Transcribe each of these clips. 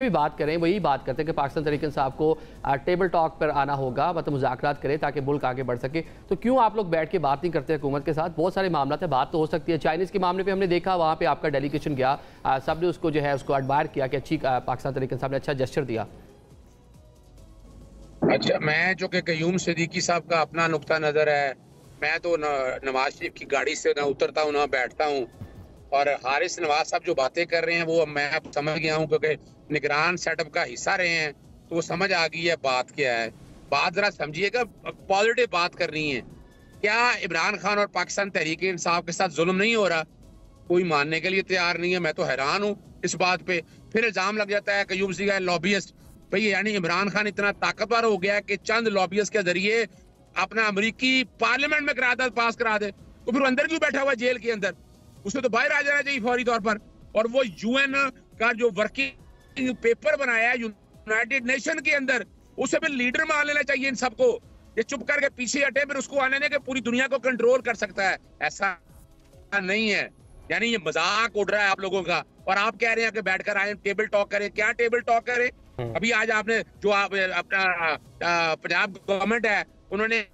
भी बात करें वही बात करते हैं कि पाकिस्तान तहरीक इंसाफ को टेबल टॉक पर आना होगा, मतलब मुज़ाकरात करें ताकि मुल्क आगे बढ़ सके। तो क्यों आप लोग बैठ के बात नहीं करते हुकूमत के साथ? बहुत सारे मामला है, बात तो हो सकती है। चाइनीज़ के मामले पे हमने देखा, वहाँ पे आपका डेलीगेशन गया, सब ने उसको जो है उसको एडमायर किया कि अच्छी पाकिस्तान तहरीक इंसाफ ने अच्छा जेस्चर दिया। अच्छा, मैं जो कि कयूम सिद्दीकी साहब का अपना नुक्ता नज़र है, मैं तो नवाज शरीफ की गाड़ी से ना उतरता हूँ ना बैठता हूँ। और हारिस नवाज साहब जो बातें कर रहे हैं वो मैं अब समझ गया हूँ, क्योंकि निगरान सेटअप का हिस्सा रहे हैं, तो वो समझ आ गई है बात क्या है। बात जरा समझिएगा, पॉजिटिव बात करनी है। क्या इमरान खान और पाकिस्तान तहरीक इंसाफ के साथ जुल्म नहीं हो रहा? कोई मानने के लिए तैयार नहीं है। मैं तो हैरान हूँ इस बात पे। फिर इल्जाम लग जाता है कयूम सिद्दीकी का लॉबियस्ट। भाई यानी इमरान खान इतना ताकतवर हो गया कि चंद लॉबियस्ट के जरिए अपना अमेरिकी पार्लियामेंट में करारदाद पास करा दे, तो फिर अंदर क्यों बैठा हुआ जेल के अंदर? उसे तो बाहर आ जाना चाहिए फौरी तौर पर। और वो यूएन का जो वर्किंग पेपर बनाया है यूनाइटेड नेशन के अंदर, उसे फिर लीडर मान लेना चाहिए इन सबको। ये चुप करके पीछे हटे, फिर उसको आने दें कि पूरी दुनिया को कंट्रोल कर सकता है। ऐसा नहीं है। यानी ये मजाक उड़ रहा है आप लोगों का, और आप कह रहे हैं कि बैठकर आए टेबल टॉक करें। क्या टेबल टॉक करें? अभी आज आपने जो आप अपना पंजाब गवर्नमेंट है, उन्होंने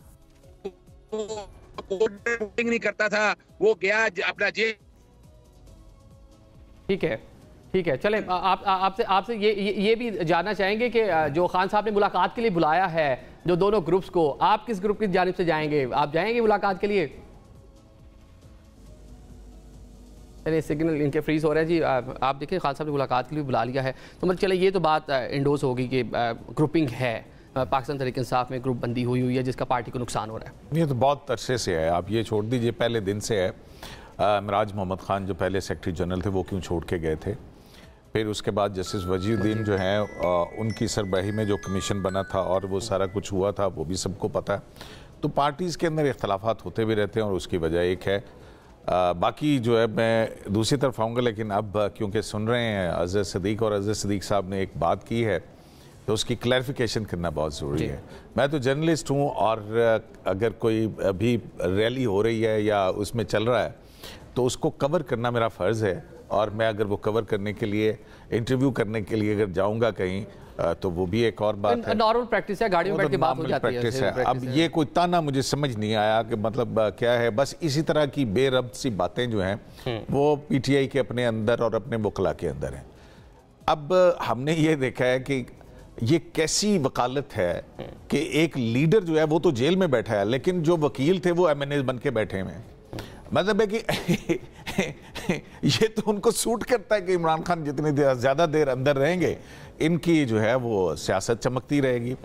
वोटिंग नहीं करता था, वो गया अपना जेल। ठीक है, ठीक है, चले आपसे ये भी जानना चाहेंगे कि जो खान साहब ने मुलाकात के लिए बुलाया है जो दोनों ग्रुप्स को, आप किस ग्रुप की जानिब से जाएंगे? आप जाएंगे मुलाकात के लिए? चलिए, सिग्नल इनके फ्रीज हो रहा है जी। आप देखिए, खान साहब ने मुलाकात के लिए बुला लिया है, तो मतलब चले ये तो बात इंडोज होगी कि ग्रुपिंग है, पाकिस्तान तहरीक इंसाफ में ग्रुप बंदी हुई है जिसका पार्टी को नुकसान हो रहा है। ये तो बहुत अरसे से है, आप ये छोड़ दीजिए, पहले दिन से है। मिराज मोहम्मद खान जो पहले सेक्रेटरी जनरल थे वो क्यों छोड़ के गए थे? फिर उसके बाद जस्टिस वजीरुद्दीन जो हैं उनकी सरबराही में जो कमीशन बना था और वो सारा कुछ हुआ था, वो भी सबको पता है। तो पार्टीज़ के अंदर इख्तलाफात होते भी रहते हैं और उसकी वजह एक है। बाकी जो है मैं दूसरी तरफ आऊँगा, लेकिन अब क्योंकि सुन रहे हैं अज़हर सिद्दीक और अज़हर सिद्दीक साहब ने एक बात की है तो उसकी क्लैरिफिकेशन करना बहुत ज़रूरी है। मैं तो जर्नलिस्ट हूँ और अगर कोई अभी रैली हो रही है या उसमें चल रहा है तो उसको कवर करना मेरा फ़र्ज़ है। और मैं अगर वो कवर करने के लिए, इंटरव्यू करने के लिए अगर जाऊँगा कहीं तो वो भी एक और बात है। नॉर्मल प्रैक्टिस है, गाड़ी में बैठ के बात हो जाती है। अब ये कोई ताना मुझे समझ नहीं आया कि मतलब क्या है। बस इसी तरह की बेरब्त सी बातें जो हैं वो पीटीआई के अपने अंदर और अपने वकला के अंदर हैं। अब हमने ये देखा है कि ये कैसी वकालत है कि एक लीडर जो है वो तो जेल में बैठा है, लेकिन जो वकील थे वो एमएनए बन के बैठे हुए हैं। मतलब है कि ये तो उनको सूट करता है कि इमरान खान जितनी ज़्यादा देर अंदर रहेंगे इनकी जो है वो सियासत चमकती रहेगी।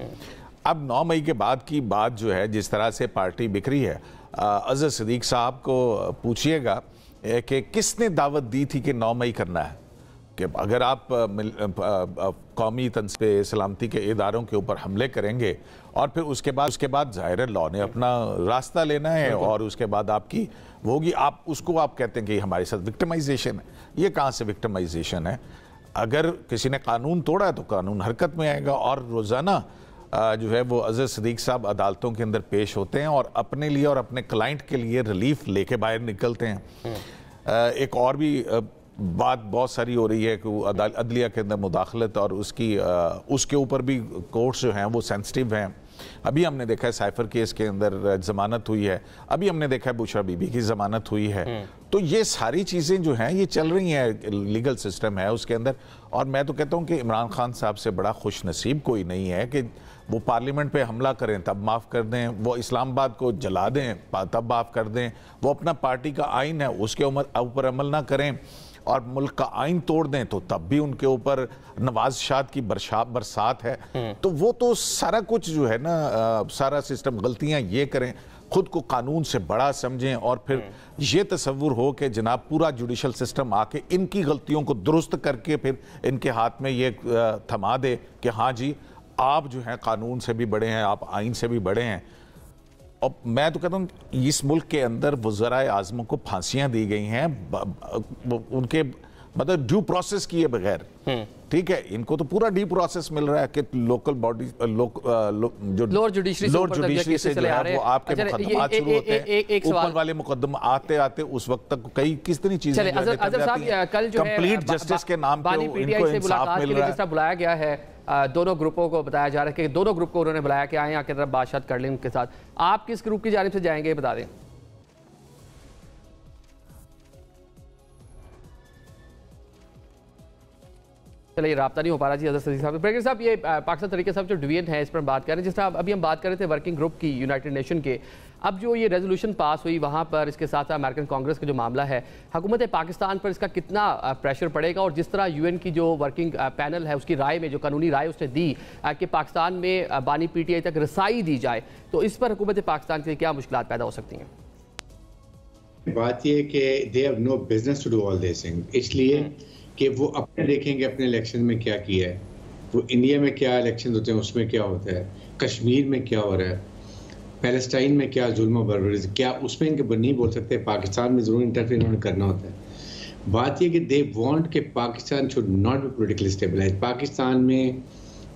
अब 9 मई के बाद की बात जो है, जिस तरह से पार्टी बिखरी है, अज़हर सिद्दीक साहब को पूछिएगा कि किसने दावत दी थी कि 9 मई करना है। कि अगर आप कौमी तंज पे सलामती के इदारों के ऊपर हमले करेंगे और फिर उसके बाद ज़ाहिर लॉ ने अपना रास्ता लेना है और उसके बाद आपकी वो होगी, आप उसको आप कहते हैं कि हमारे साथ विक्टिमाइजेशन है। ये कहाँ से विक्टिमाइजेशन है? अगर किसी ने कानून तोड़ा है तो कानून हरकत में आएगा। और रोज़ाना जो है वो अज़हर सिद्दीक साहब अदालतों के अंदर पेश होते हैं और अपने लिए और अपने क्लाइंट के लिए रिलीफ लेके बाहर निकलते हैं। एक और भी बात बहुत सारी हो रही है कि अदलिया के अंदर मुदाखलत और उसके ऊपर भी कोर्ट्स जो हैं वो सेंसिटिव हैं। अभी हमने देखा है साइफर केस के अंदर जमानत हुई है, अभी हमने देखा है बुशरा बीबी की जमानत हुई है। तो ये सारी चीज़ें जो हैं ये चल रही हैं, लीगल सिस्टम है उसके अंदर। और मैं तो कहता हूँ कि इमरान खान साहब से बड़ा खुश नसीब कोई नहीं है कि वो पार्लियामेंट पे हमला करें तब माफ़ कर दें, वो इस्लामाबाद को जला दें तब माफ़ कर दें, वो अपना पार्टी का आइन है उसके ऊपर अमल ना करें और मुल्क का आइन तोड़ दें तो तब भी उनके ऊपर नवाज शाद की बरसात है। तो वो तो सारा कुछ जो है ना, सारा सिस्टम गलतियां ये करें, खुद को कानून से बड़ा समझें और फिर ये तसव्वुर हो कि जनाब पूरा जुडिशल सिस्टम आके इनकी गलतियों को दुरुस्त करके फिर इनके हाथ में ये थमा दे कि हाँ जी आप जो हैं कानून से भी बड़े हैं, आप आइन से भी बड़े हैं। और मैं तो कहता हूँ इस मुल्क के अंदर वज़राए आज़मों को फांसियाँ दी गई हैं, उनके मतलब ड्यू प्रोसेस किए बगैर, ठीक है, इनको तो पूरा ड्यू प्रोसेस मिल रहा है कि लोकल बॉडी जो लोअर जुडिशरी से जो है वो आपके मुकदमात शुरू होते हैं, ऊपर वाले मुकदमा आते आते उस वक्त तक कई कितनी चीजें कंप्लीट जस्टिस के नाम पे इनको इंसाफ मिल रहा है। बुलाया गया है दोनों ग्रुपों को, बताया जा रहा है कि दोनों ग्रुप को उन्होंने बुलाया कि आए आके तरफ बातचीत कर लें उनके साथ। आप किस ग्रुप की जानिब से जाएंगे बता दें। चलिए राब्ता नहीं हो पा रहा जी अजहर सदीक साहब। ब्रेकर साहब, ये पाकिस्तान तरीके साहब जो डिवीजन है इस पर बात कर रहे हैं, जिस तरह अभी हम बात कर रहे थे वर्किंग ग्रुप की यूनाइटेड नेशन के, अब जो ये रेजोल्यूशन पास हुई वहाँ पर, इसके साथ साथ अमेरिकन कांग्रेस का जो मामला है, हुकूमत पाकिस्तान पर इसका कितना प्रेशर पड़ेगा, और जिस तरह यूएन की जो वर्किंग पैनल है उसकी राय में जो कानूनी राय उसने दी कि पाकिस्तान में बानी पीटीआई तक रसाई दी जाए, तो इस पर हुकूमत पाकिस्तान के लिए क्या मुश्किलात पैदा हो सकती हैं? बात यह कि they have no business to do all this thing, इसलिए कि वो अपने देखेंगे अपने इलेक्शन में क्या किया है, वो इंडिया में क्या इलेक्शन होते हैं उसमें क्या होता है, कश्मीर में क्या हो रहा है, पैलेस्टाइन में क्या जुल्म बर्बरी क्या, उसमें इनके नहीं बोल सकते। पाकिस्तान में ज़रूर इंटरफेयर उन्होंने करना होता है। बात यह कि दे वांट कि Pakistan should not be politically stabilize. Pakistan में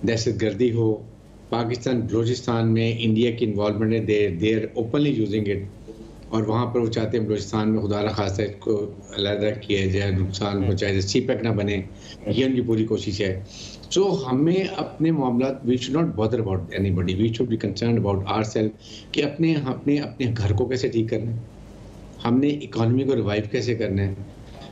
दहशत गर्दी हो, पाकिस्तान बलूचिस्तान में इंडिया की इन्वॉल्वमेंट है, they are openly using it, और वहाँ पर वो चाहते हैं बलूचिस्तान में खुदा न खास्ता इसको अलग किया जाए, नुकसान पहुँचाया जाए, सीपैक ना बने, ये उनकी पूरी कोशिश है। सो हमें अपने मामला, we should not bother about anybody, we should be concern about ourself कि अपने अपने घर को कैसे ठीक करना है, हमने इकॉनमी को रिवाइव कैसे करना है,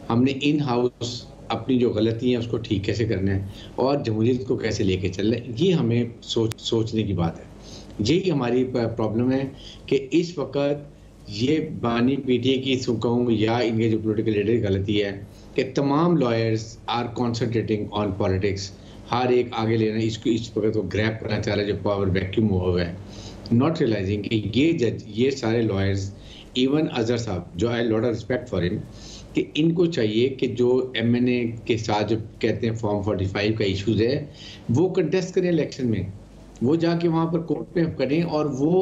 हमने इन हाउस अपनी जो गलती है उसको ठीक कैसे करना है, और जमहूरियत को कैसे लेके चलना है। ये हमें सोचने की बात है। यही हमारी प्रॉब्लम है कि इस वक्त ये बानी पीटीआई की कहूँ या इनके जो पोलिटिकल लीडर की गलती है कि तमाम lawyers are concentrating on politics, हर एक आगे लेना, इसको इस वक्त वो ग्रैब करना चाह रहा है जो पावर वैक्यूम हुआ है, नॉट रियलाइजिंग कि ये जज, ये सारे लॉयर्स, इवन अजहर साहब जो I lot of respect for him, कि इनको चाहिए कि जो एमएनए के साथ जो कहते हैं फॉर्म 45 का इशूज़ है वो कंटेस्ट करें इलेक्शन में, वो जाके वहाँ पर कोर्ट में करें और वो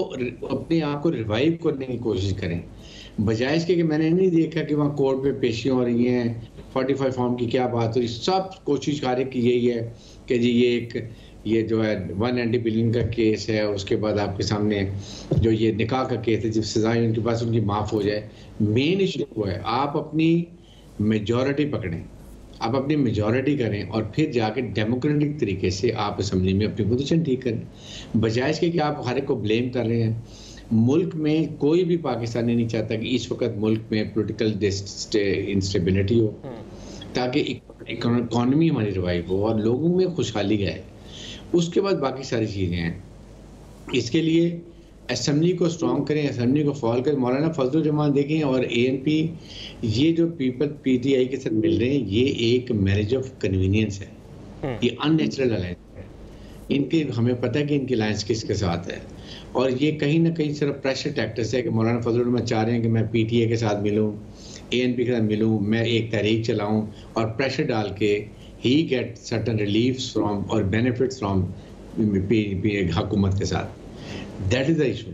अपने आप को रिवाइव करने की कोशिश करें, बजाय इसके कि मैंने नहीं देखा कि वहाँ कोर्ट में पेशियाँ हो रही हैं, 45 फॉर्म की क्या बात हो रही, सब कोशिश कर रहे कि यही है कि जी ये जो है 190 बिलियन का केस है, उसके बाद आपके सामने जो ये निकाह का केस है, जब सजाएं उनके पास उनकी माफ़ हो जाए। मेन इशू वो है आप अपनी मेजॉरिटी पकड़ें, आप अपनी मेजॉरिटी करें और फिर जाके डेमोक्रेटिक तरीके से आप असेंबली में अपनी पोजीशन ठीक करें, बजाय इसके कि आप हर एक को ब्लेम कर रहे हैं। मुल्क में कोई भी पाकिस्तानी नहीं चाहता कि इस वक्त मुल्क में पॉलिटिकल इंस्टेबिलिटी हो, ताकि इकोनॉमी हमारी रिवाइव हो और लोगों में खुशहाली आए। उसके बाद बाकी सारी चीज़ें हैं। इसके लिए असेंबली को स्ट्रॉन्ग करें, असेंबली को फॉलो करें। मौलाना फजलुर रहमान देखें और एएनपी, ये जो पीपल पीटीआई के साथ मिल रहे हैं, ये एक मैरिज ऑफ कन्वीनियंस है, ये अननेचुरल अलायंस है। इनके हमें पता है कि इनकी अलायंस किसके साथ है, और ये कहीं ना कहीं सिर्फ प्रेशर टैक्टिक्स है कि मौलाना फजलुर रहमान चाह रहे हैं कि मैं पीटीआई के साथ मिलूँ, एएनपी के साथ मिलूँ, मैं एक तहरीक चलाऊँ और प्रेशर डाल के ही गेट सर्टन रिलीफ्स फ्रॉम और बेनिफिट्स फ्रॉम हुकूमत के साथ। That is the issue.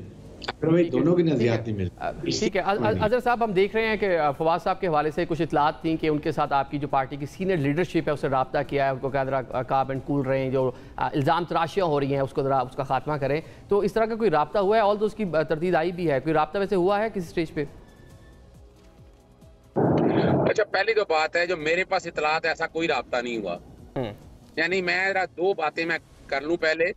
Otherwise दोनों की नजरियात नहीं मिलती। ठीक है अजहर साहब, हम देख रहे हैं कि फवाद साहब के हवाले से कुछ इतलात थी कि उनके साथ आपकी जो पार्टी की सीनियर लीडरशिप है उससे रब्ता किया है, उनको कहा काम एंड कूल रहे हैं, जो इल्ज़ाम तराशियाँ हो रही हैं उसको ज़रा उसका खात्मा करें। तो इस तरह का कोई रब्ता हुआ है? ऑल तो उसकी तरदीद आई भी है, कोई रब्ता वैसे हुआ है किसी स्टेज पे? अच्छा, पहली तो बात है जो मेरे पास इतलात है, ऐसा कोई रब्ता नहीं हुआ। यानी मैं दो बातें मैं कर लूं। पहले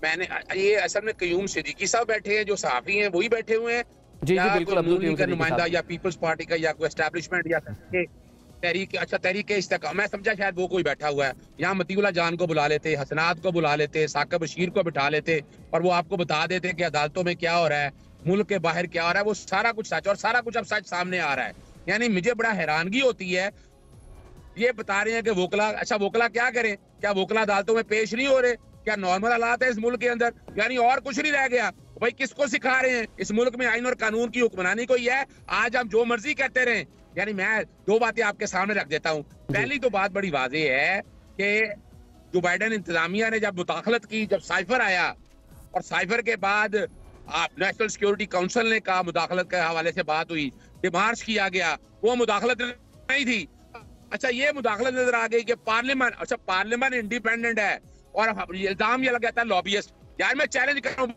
मैंने ये असल में कयूम सिद्दीकी साहब बैठे हैं जो सहाफी हैं, वही बैठे हुए हैं जी जी बिल्कुल, अब्दुल का नुमाइंदा या पीपल्स पार्टी का या कोई एस्टैब्लिशमेंट या तहरीक, अच्छा तहरीक इस्तेकाम, मैं समझा शायद वो कोई बैठा हुआ है। यहाँ मतीउल्लाह जान को बुला लेते, हसनात को बुला लेते, साकिब बशीर को बिठा लेते और वो आपको बता देते कि अदालतों में क्या हो रहा है, मुल्क के बाहर क्या हो रहा है, वो सारा कुछ सच, और सारा कुछ अब सच सामने आ रहा है। यानी मुझे बड़ा हैरानगी होती है, ये बता रहे हैं कि वोकला, अच्छा वोकला क्या करें, क्या वोकला अदालतों में पेश नहीं हो रहे, क्या नॉर्मल हालात है इस मुल्क के अंदर? यानी और कुछ नहीं रह गया भाई, किसको सिखा रहे हैं? इस मुल्क में आइन और कानून की हुक्मरानी कोई है? आज हम जो मर्जी कहते रहे। यानी मैं दो बातें आपके सामने रख देता हूँ। पहली तो बात बड़ी वाज़ेह है कि जो बाइडेन इंतजामिया ने जब मुदाखलत की, जब साइफर आया और साइफर के बाद आप नेशनल सिक्योरिटी काउंसिल ने कहा, मुदाखलत के हवाले से बात हुई, डिमार्च किया गया, वो मुदाखलत नहीं थी। अच्छा ये मुदाखलत नजर आ गई कि पार्लियामेंट इंडिपेंडेंट है और इल्जाम ये लगाता है लॉबियस्ट। यार मैं चैलेंज कर रहा हूँ,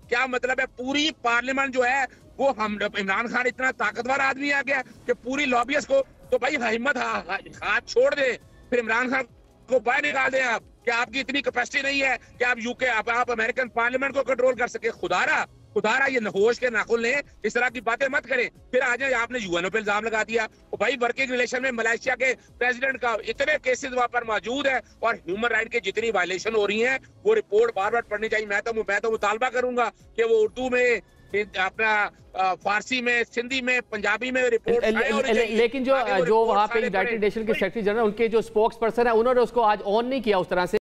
क्या मतलब है पूरी पार्लियामेंट जो है वो हम इमरान खान इतना ताकतवर आदमी आ गया कि पूरी लॉबियस्ट को, तो भाई हिम्मत हाथ छोड़ दे, फिर इमरान खान को बाहर निकाल दें आप। क्या आपकी इतनी कैपेसिटी नहीं है कि आप यूके आप अमेरिकन पार्लियामेंट को कंट्रोल कर सके? खुदारा ये होश के नाखुन लें, इस तरह की बातें मत करें। फिर आ जाए आपने यूएनओ पे इल्जाम लगा दिया। तो भाई वर्किंग रिलेशन में मलेशिया के प्रेसिडेंट का इतने केसेस वहां पर मौजूद है और ह्यूमन राइट के जितनी वायलेशन हो रही हैं वो रिपोर्ट बार बार पढ़नी चाहिए। मैं तो मुतालबा करूंगा कि वो उर्दू में, अपना फारसी में, सिंधी में, पंजाबी में रिपोर्ट। लेकिन जो वहाँ पे यूनाइटेड नेशन के सेक्रेटरी जनरल, उनके जो स्पोक्स पर्सन है, उन्होंने उसको आज ऑन नहीं किया उस तरह से।